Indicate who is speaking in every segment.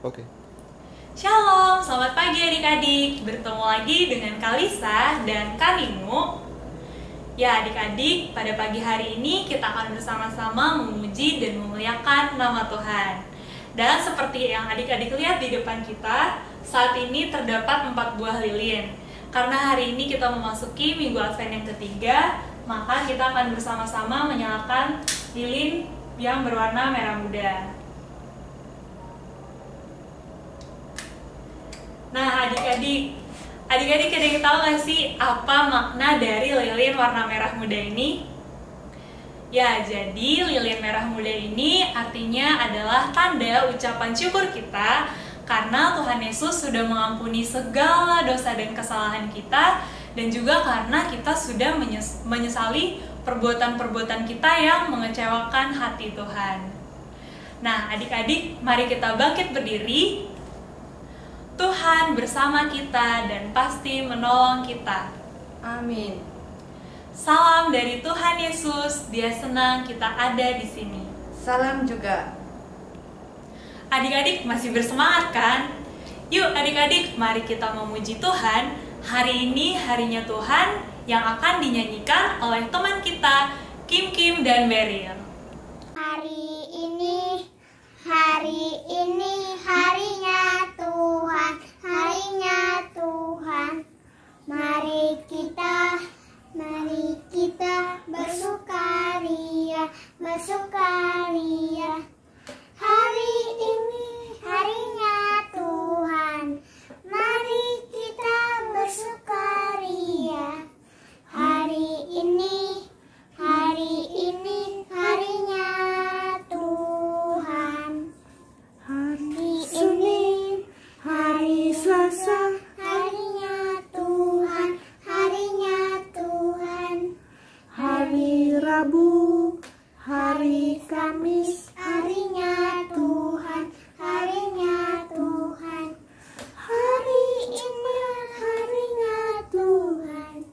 Speaker 1: Oke.
Speaker 2: Shalom, selamat pagi adik-adik. Bertemu lagi dengan Kalisa dan Kanimu. Ya adik-adik, pada pagi hari ini kita akan bersama-sama memuji dan memuliakan nama Tuhan. Dan seperti yang adik-adik lihat di depan kita, saat ini terdapat 4 buah lilin. Karena hari ini kita memasuki minggu Advent yang ketiga, maka kita akan bersama-sama menyalakan lilin yang berwarna merah muda. Nah adik-adik ada yang tahu nggak sih apa makna dari lilin warna merah muda ini? Ya, jadi lilin merah muda ini artinya adalah tanda ucapan syukur kita karena Tuhan Yesus sudah mengampuni segala dosa dan kesalahan kita, dan juga karena kita sudah menyesali perbuatan-perbuatan kita yang mengecewakan hati Tuhan. Nah adik-adik, mari kita bangkit berdiri. Tuhan bersama kita dan pasti menolong kita.
Speaker 3: Amin.
Speaker 2: Salam dari Tuhan Yesus, Dia senang kita ada di sini.
Speaker 3: Salam juga.
Speaker 2: Adik-adik masih bersemangat kan? Yuk adik-adik, mari kita memuji Tuhan. Hari ini harinya Tuhan yang akan dinyanyikan oleh teman kita, Kim dan Beryl.
Speaker 4: Hari ini harinya Tuhan, harinya Tuhan. Mari kita bersukaria. Hari ini harinya Tuhan. Mari kita bersukaria. Hari ini harinya Tuhan. Hari ini
Speaker 3: Hari Selasa,
Speaker 4: harinya Tuhan,
Speaker 3: hari Rabu, hari Kamis,
Speaker 4: harinya Tuhan. Hari ini harinya Tuhan.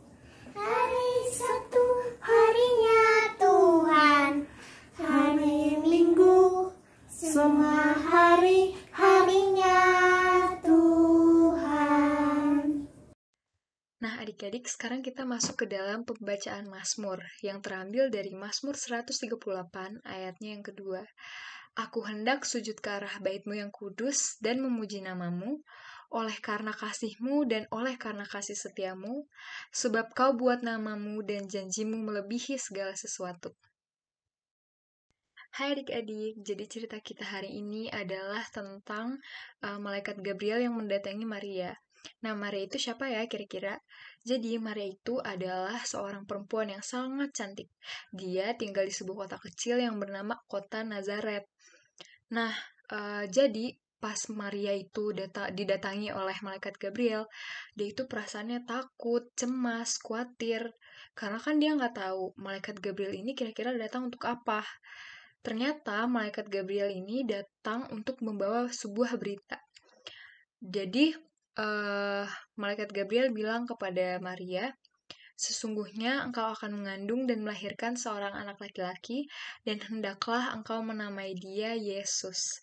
Speaker 4: Hari Sabtu harinya Tuhan. Hari Minggu
Speaker 3: semua hari
Speaker 4: harinya Tuhan.
Speaker 5: Nah adik-adik, sekarang kita masuk ke dalam pembacaan Mazmur yang terambil dari Mazmur 138 ayatnya yang kedua. Aku hendak sujud ke arah bait-Mu yang kudus dan memuji nama-Mu, oleh karena kasih-Mu dan oleh karena kasih setia-Mu, sebab Kau buat nama-Mu dan janji-Mu melebihi segala sesuatu. Hai adik-adik, jadi cerita kita hari ini adalah tentang malaikat Gabriel yang mendatangi Maria. Nah, Maria itu siapa ya kira-kira? Jadi, Maria itu adalah seorang perempuan yang sangat cantik. Dia tinggal di sebuah kota kecil yang bernama Kota Nazaret. Nah, jadi pas Maria itu didatangi oleh malaikat Gabriel, dia itu perasaannya takut, cemas, khawatir. Karena kan dia nggak tahu malaikat Gabriel ini kira-kira datang untuk apa. Ternyata malaikat Gabriel ini datang untuk membawa sebuah berita. Jadi, malaikat Gabriel bilang kepada Maria, sesungguhnya engkau akan mengandung dan melahirkan seorang anak laki-laki, dan hendaklah engkau menamai dia Yesus.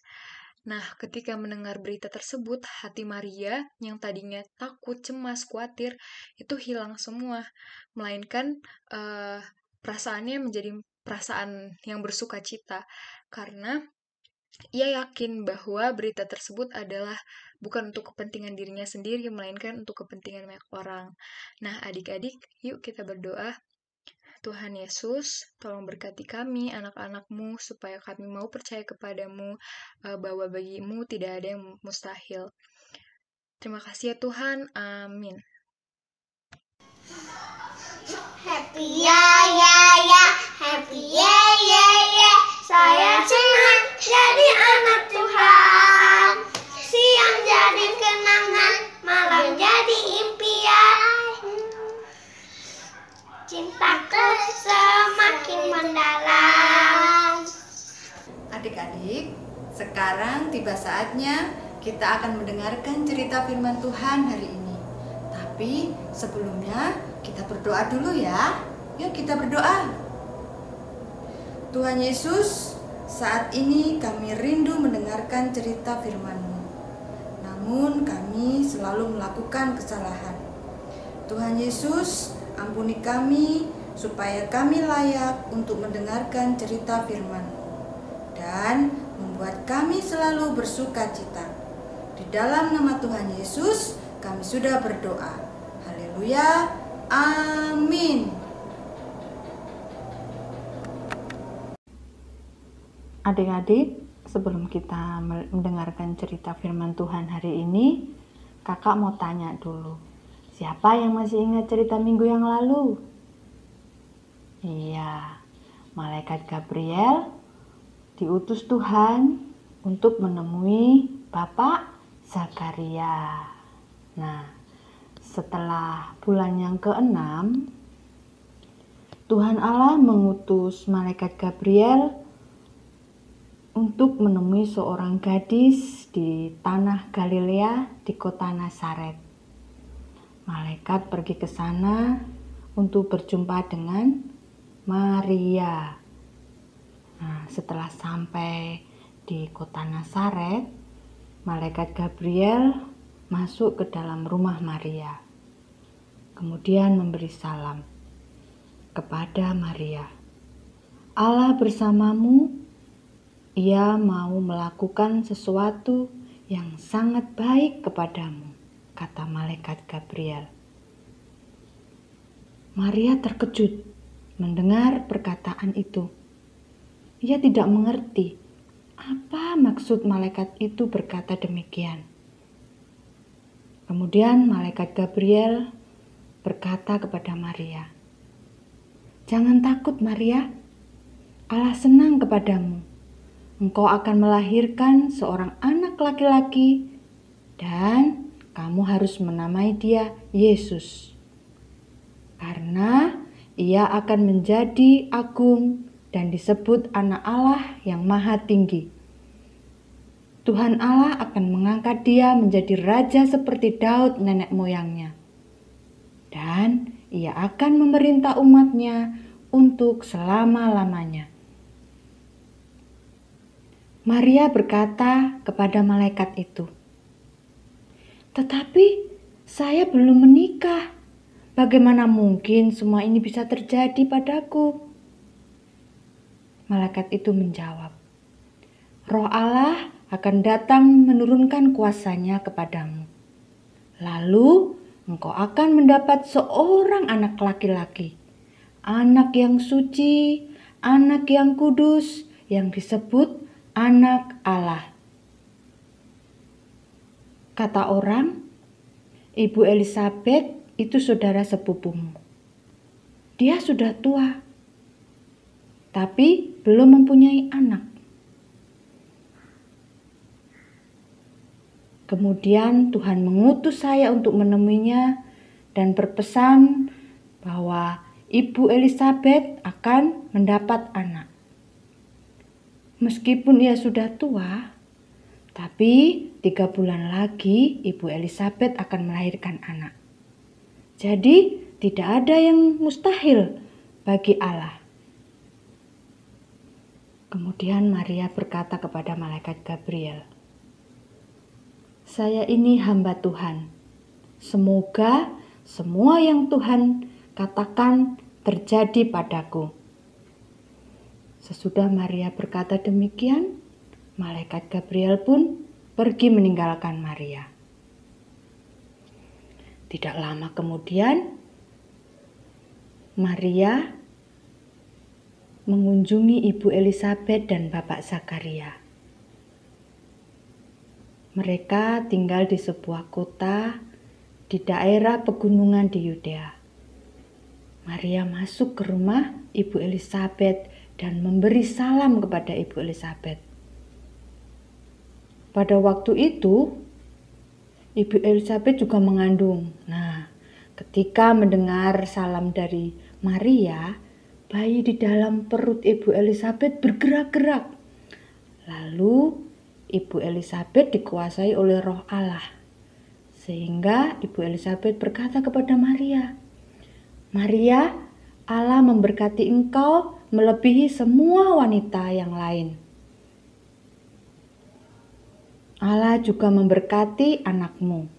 Speaker 5: Nah, ketika mendengar berita tersebut, hati Maria yang tadinya takut, cemas, khawatir, itu hilang semua. Melainkan perasaannya menjadi perasaan yang bersuka cita, karena ia yakin bahwa berita tersebut adalah bukan untuk kepentingan dirinya sendiri, melainkan untuk kepentingan banyak orang. Nah, adik-adik, yuk kita berdoa. Tuhan Yesus, tolong berkati kami, anak-anak-Mu, supaya kami mau percaya kepadamu, bahwa bagi-Mu tidak ada yang mustahil. Terima kasih ya Tuhan, amin.
Speaker 4: Happy happy saya senang jadi anak Tuhan. Siang jadi kenangan, malam jadi impian. Cintaku semakin mendalam.
Speaker 3: Adik-adik, sekarang tiba saatnya kita akan mendengarkan cerita firman Tuhan hari ini. Tapi sebelumnya kita berdoa dulu ya. Yuk kita berdoa. Tuhan Yesus, saat ini kami rindu mendengarkan cerita firman-Mu. namun kami selalu melakukan kesalahan. Tuhan Yesus, ampuni kami supaya kami layak untuk mendengarkan cerita firman dan membuat kami selalu bersuka cita. Di dalam nama Tuhan Yesus kami sudah berdoa. Haleluya. Amin. Adik-adik, sebelum kita mendengarkan cerita firman Tuhan hari ini, kakak mau tanya dulu. Siapa yang masih ingat cerita minggu yang lalu? Iya, malaikat Gabriel diutus Tuhan untuk menemui Bapak Zakaria. Nah, setelah bulan yang ke-6, Tuhan Allah mengutus malaikat Gabriel untuk menemui seorang gadis di tanah Galilea di kota Nazaret. Malaikat pergi ke sana untuk berjumpa dengan Maria. Nah, setelah sampai di kota Nazaret, malaikat Gabriel masuk ke dalam rumah Maria. Kemudian memberi salam kepada Maria. Allah bersamamu, Ia mau melakukan sesuatu yang sangat baik kepadamu, kata malaikat Gabriel. Maria terkejut mendengar perkataan itu. Ia tidak mengerti apa maksud malaikat itu berkata demikian. Kemudian malaikat Gabriel berkata kepada Maria, "Jangan takut Maria, Allah senang kepadamu. Engkau akan melahirkan seorang anak laki-laki dan kamu harus menamai dia Yesus. Karena ia akan menjadi agung dan disebut anak Allah yang maha tinggi. Tuhan Allah akan mengangkat dia menjadi raja seperti Daud nenek moyangnya. Dan ia akan memerintah umatnya untuk selama-lamanya." Maria berkata kepada malaikat itu, "Tetapi saya belum menikah. Bagaimana mungkin semua ini bisa terjadi padaku?" Malaikat itu menjawab, "Roh Allah akan datang menurunkan kuasanya kepadamu. Lalu engkau akan mendapat seorang anak laki-laki, anak yang suci, anak yang kudus, yang disebut anak Allah. Kata orang, Ibu Elisabet itu saudara sepupumu. Dia sudah tua, tapi belum mempunyai anak." Kemudian Tuhan mengutus saya untuk menemuinya dan berpesan bahwa Ibu Elisabet akan mendapat anak. Meskipun ia sudah tua, tapi 3 bulan lagi Ibu Elisabet akan melahirkan anak. Jadi tidak ada yang mustahil bagi Allah. Kemudian Maria berkata kepada malaikat Gabriel, "Saya ini hamba Tuhan. Semoga semua yang Tuhan katakan terjadi padaku." Sesudah Maria berkata demikian, malaikat Gabriel pun pergi meninggalkan Maria. Tidak lama kemudian, Maria mengunjungi Ibu Elisabet dan Bapak Zakaria. Mereka tinggal di sebuah kota di daerah pegunungan di Yudea. Maria masuk ke rumah Ibu Elisabet dan memberi salam kepada Ibu Elisabet. Pada waktu itu, Ibu Elisabet juga mengandung. Nah, ketika mendengar salam dari Maria, bayi di dalam perut Ibu Elisabet bergerak-gerak. Lalu, Ibu Elisabet dikuasai oleh Roh Allah. Sehingga Ibu Elisabet berkata kepada Maria, "Maria, Allah memberkati engkau melebihi semua wanita yang lain." Allah juga memberkati anakmu.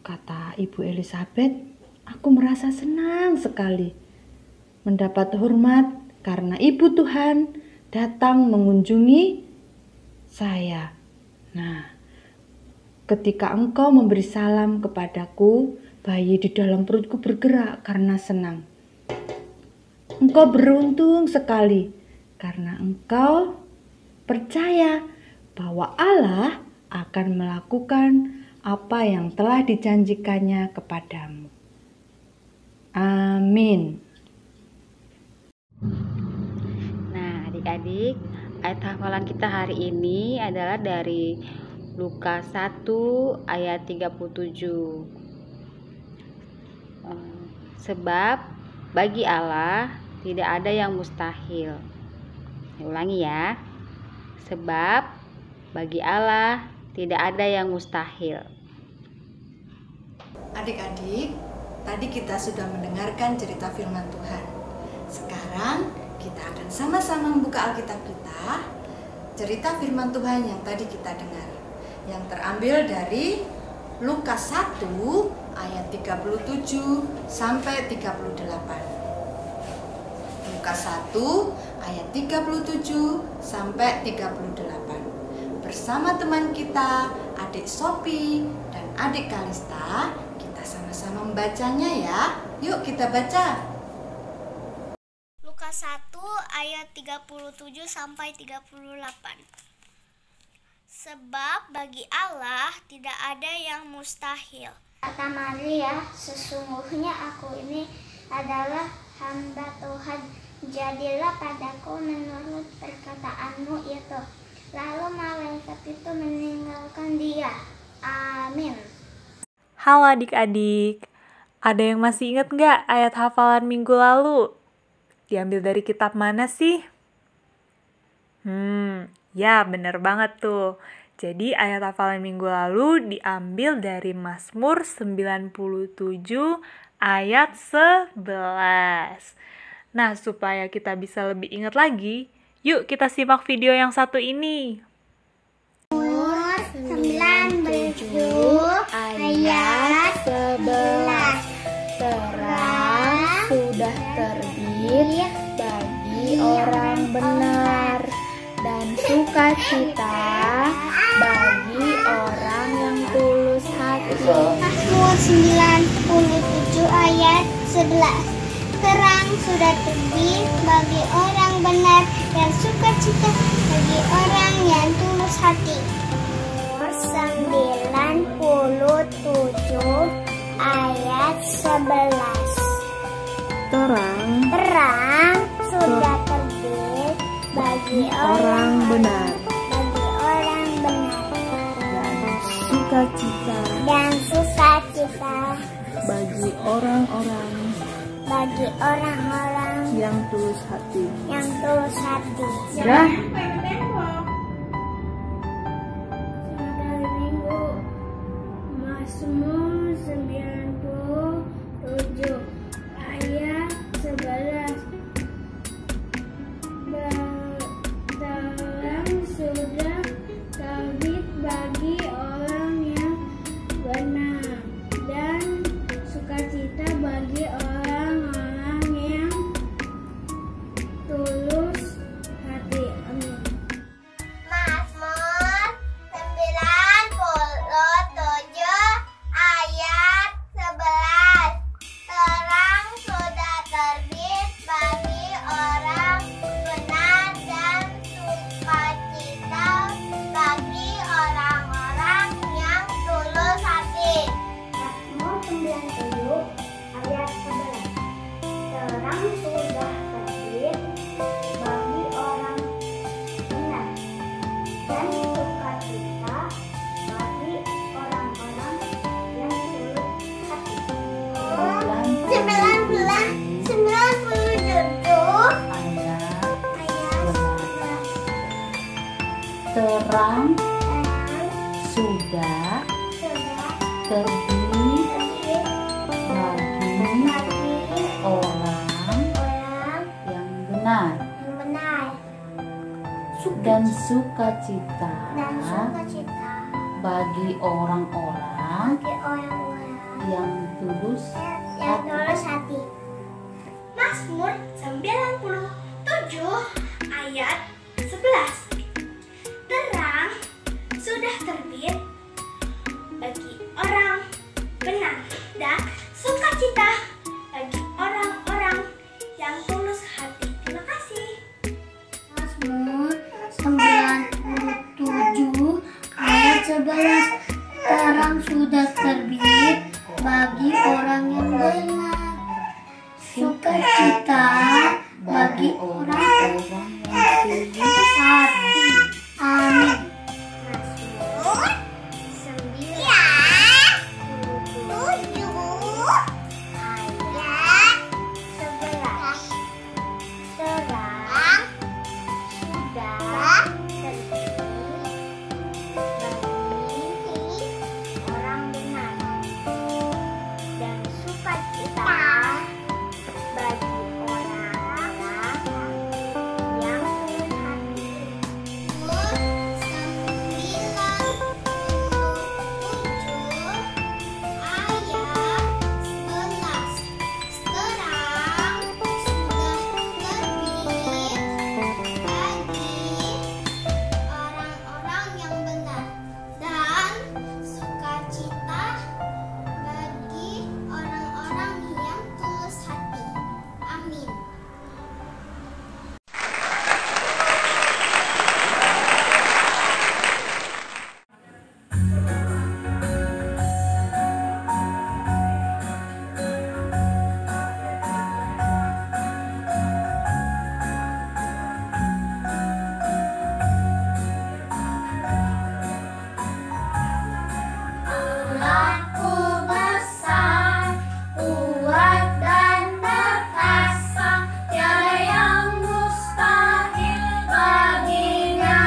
Speaker 3: Kata Ibu Elizabeth, aku merasa senang sekali mendapat hormat karena Ibu Tuhan datang mengunjungi saya. Nah, ketika engkau memberi salam kepadaku, bayi di dalam perutku bergerak karena senang. Engkau beruntung sekali karena engkau percaya bahwa Allah akan melakukan apa yang telah dijanjikannya kepadamu. Amin.
Speaker 1: Nah, adik-adik, ayat hafalan kita hari ini adalah dari Lukas 1 ayat 37. Sebab bagi Allah tidak ada yang mustahil. Ulangi ya. Sebab bagi Allah tidak ada yang mustahil.
Speaker 3: Adik-adik, tadi kita sudah mendengarkan cerita firman Tuhan. Sekarang kita akan sama-sama membuka Alkitab kita, cerita firman Tuhan yang tadi kita dengar, yang terambil dari Lukas 1 ayat 37 sampai 38. Lukas 1 ayat 37 sampai 38. Bersama teman kita, adik Sophie dan adik Kalista, kita sama-sama membacanya ya. Yuk kita baca.
Speaker 4: Lukas 1 ayat 37 sampai 38. Sebab bagi Allah tidak ada yang mustahil. Kata Maria, sesungguhnya aku ini adalah hamba Tuhan. Jadilah padaku menurut perkataanmu itu. Lalu malaikat itu meninggalkan dia. Amin.
Speaker 2: Halo adik-adik, ada yang masih ingat nggak ayat hafalan minggu lalu? Diambil dari kitab mana sih? Ya bener banget tuh. Jadi ayat hafalan minggu lalu diambil dari Mazmur 97 ayat 11. Nah, supaya kita bisa lebih ingat lagi, yuk kita simak video yang satu ini.
Speaker 4: Mazmur 97 ayat 11.
Speaker 5: Terang sudah terbit bagi orang benar, dan sukacita bagi orang yang tulus hati.
Speaker 4: Mazmur 97 ayat 11. Terang sudah terbit bagi orang benar dan sukacita bagi orang yang tulus hati. Mazmur 97 ayat 11. Terang sudah terbit bagi orang benar.
Speaker 5: Dan sukacita bagi orang-orang
Speaker 3: yang tulus hati.
Speaker 5: Dah.
Speaker 4: Mazmur 97 ayat 11. Terang sudah terbit bagi orang yang benar dan sukacita bagi orang-orang yang tulus hati. Amin. Mazmur 97 ayat 11. Terang sudah terbit bagi orang benar dan sukacita bagi orang-orang yang tulus hati. Mazmur 97 ayat 11. Terang sudah terbit bagi orang benar dan sukacita bagi orang-orang yang tulus hati. 97 ayat 11.
Speaker 1: Terang sudah terbit bagi orang yang benar dan sukacita sukacita
Speaker 4: dan sukacita
Speaker 1: bagi orang-orang yang tulus
Speaker 4: hati. Mazmur 97 ayat 11. Terang sudah terbit bagi orang benar dan sukacita bagi orang-orang yang tulus hati. Terima kasih.
Speaker 6: Mazmur 97 ayat 11. Terang sudah terbit bagi orang yang benar, sukacita bagi orang-orang yang tulus hati. Amin.
Speaker 4: Mazmur 97 ayat 11. Terang sudah terbit bagi orang benar dan sukacita bagi orang-orang yang tulus hati. Amin. Allahku besar, kuat dan perkasa, tiada yang mustahil baginya.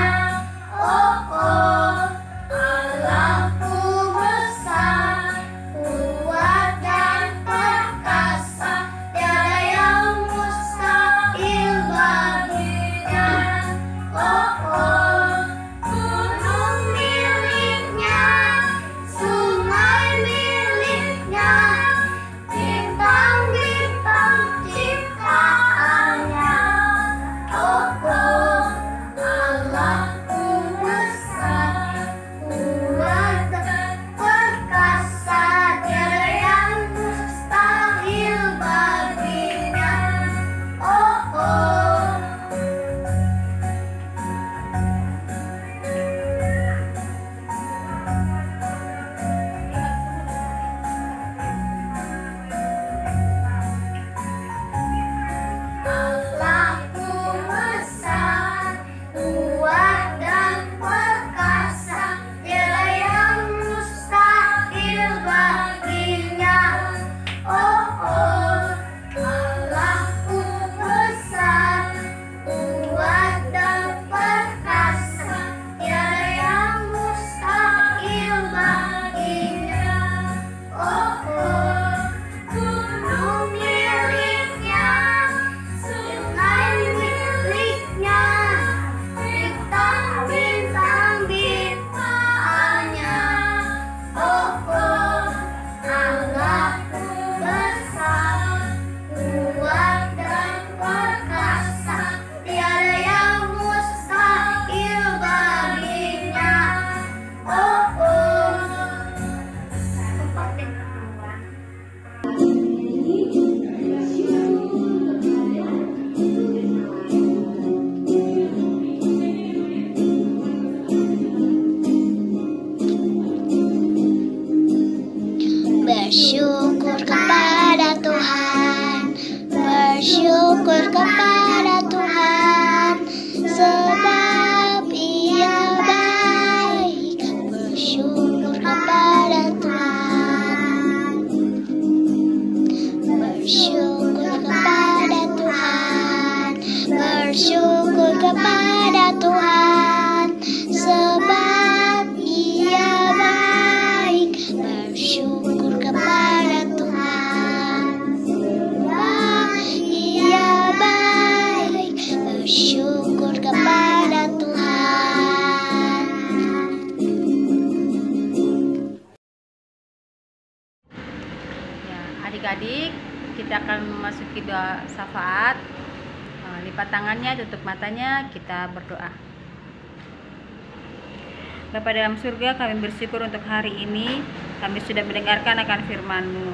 Speaker 4: Oh, oh, Allahku besar, kuat dan perkasa, tiada yang mustahil baginya. Oh, oh, gunung miliknya, sungai miliknya, bintang-bintang ciptaannya. Oh, oh, Allahku besar, kuat dan perkasa, tiada yang mustahil baginya. Oh, oh. Allahku besar, kuat dan perkasa, tiada yang mustahil baginya. Oh, oh, Allahku besar, kuat dan perkasa, tiada yang mustahil baginya. Oh, oh, gunung miliknya, sungai miliknya, bintang-bintang bintangnya. Oh, oh, Allahku besar, kuat dan perkasa, tiada yang mustahil baginya. Oh, oh. Bersyukur kepada Tuhan, bersyukur kepada Tuhan, sebab Ia baik. Bersyukur kepada Tuhan, bersyukur kepada Tuhan, bersyukur kepada Tuhan, sebab Ia baik. Bersyukur kepada
Speaker 7: Adik-adik, kita akan memasuki doa syafaat. Lipat tangannya, tutup matanya, kita berdoa. Bapa dalam surga, kami bersyukur untuk hari ini kami sudah mendengarkan akan firman-Mu.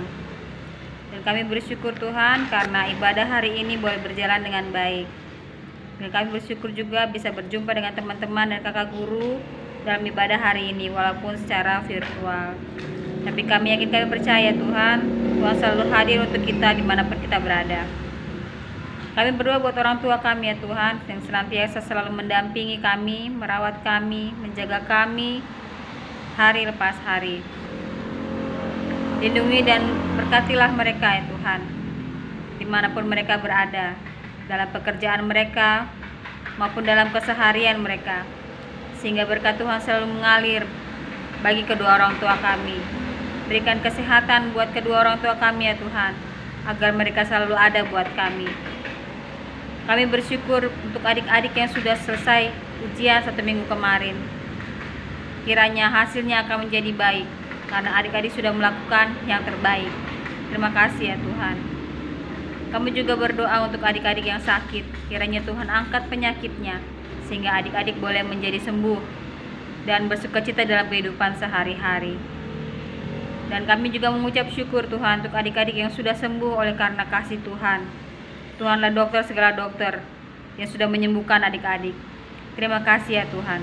Speaker 7: Dan kami bersyukur Tuhan karena ibadah hari ini boleh berjalan dengan baik. Dan kami bersyukur juga bisa berjumpa dengan teman-teman dan kakak guru dalam ibadah hari ini walaupun secara virtual. Tapi kami yakin, kami percaya Tuhan selalu hadir untuk kita dimanapun kita berada. Kami berdoa buat orang tua kami ya Tuhan, yang senantiasa selalu mendampingi kami, merawat kami, menjaga kami hari lepas hari. Lindungi dan berkatilah mereka ya Tuhan, dimanapun mereka berada, dalam pekerjaan mereka maupun dalam keseharian mereka, sehingga berkat Tuhan selalu mengalir bagi kedua orang tua kami. Berikan kesehatan buat kedua orang tua kami ya Tuhan, agar mereka selalu ada buat kami. Kami bersyukur untuk adik-adik yang sudah selesai ujian 1 minggu kemarin. Kiranya hasilnya akan menjadi baik, karena adik-adik sudah melakukan yang terbaik. Terima kasih ya Tuhan. Kami juga berdoa untuk adik-adik yang sakit. Kiranya Tuhan angkat penyakitnya, sehingga adik-adik boleh menjadi sembuh dan bersukacita dalam kehidupan sehari-hari. Dan kami juga mengucap syukur Tuhan untuk adik-adik yang sudah sembuh oleh karena kasih Tuhan. Tuhanlah dokter segala dokter yang sudah menyembuhkan adik-adik. Terima kasih ya Tuhan.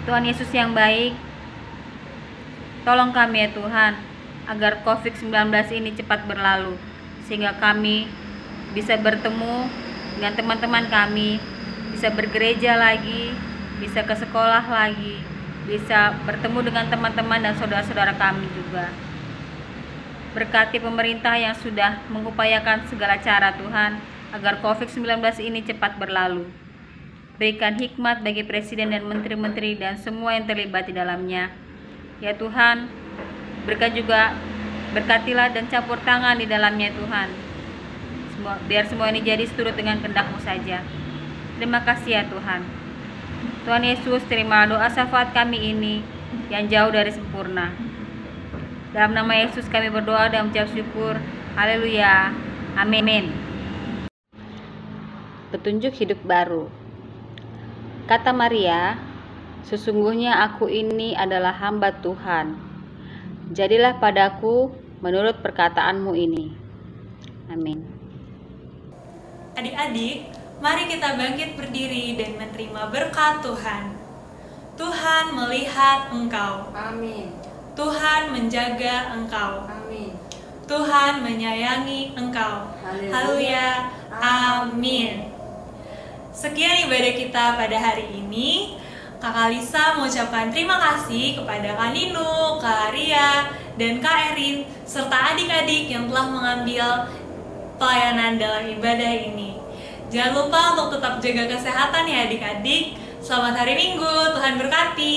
Speaker 7: Tuhan Yesus yang baik, tolong kami ya Tuhan, agar COVID-19 ini cepat berlalu, sehingga kami bisa bertemu dengan teman-teman kami, bisa bergereja lagi, bisa ke sekolah lagi, bisa bertemu dengan teman-teman dan saudara-saudara kami juga. Berkati pemerintah yang sudah mengupayakan segala cara Tuhan, agar COVID-19 ini cepat berlalu. Berikan hikmat bagi Presiden dan Menteri-Menteri dan semua yang terlibat di dalamnya. Ya Tuhan, berikan juga, berkatilah dan campur tangan di dalamnya Tuhan. Biar semua ini jadi seturut dengan kehendak-Mu saja. Terima kasih ya Tuhan. Tuhan Yesus, terima doa syafaat kami ini yang jauh dari sempurna. Dalam nama Yesus kami berdoa dan mengucap syukur. Haleluya. Amin. Petunjuk hidup baru. Kata Maria, sesungguhnya aku ini adalah hamba Tuhan. Jadilah padaku menurut perkataan-Mu ini. Amin.
Speaker 2: Adik-adik, mari kita bangkit berdiri dan menerima berkat Tuhan. Tuhan melihat engkau.
Speaker 3: Amin.
Speaker 2: Tuhan menjaga engkau.
Speaker 3: Amin.
Speaker 2: Tuhan menyayangi engkau. Haleluya. Amin. Sekian ibadah kita pada hari ini. Kakak Lisa mengucapkan terima kasih kepada Kak Nino, Kak Ria, dan Kak Erin, serta adik-adik yang telah mengambil pelayanan dalam ibadah ini. Jangan lupa untuk tetap jaga kesehatan ya adik-adik. Selamat hari Minggu, Tuhan berkati.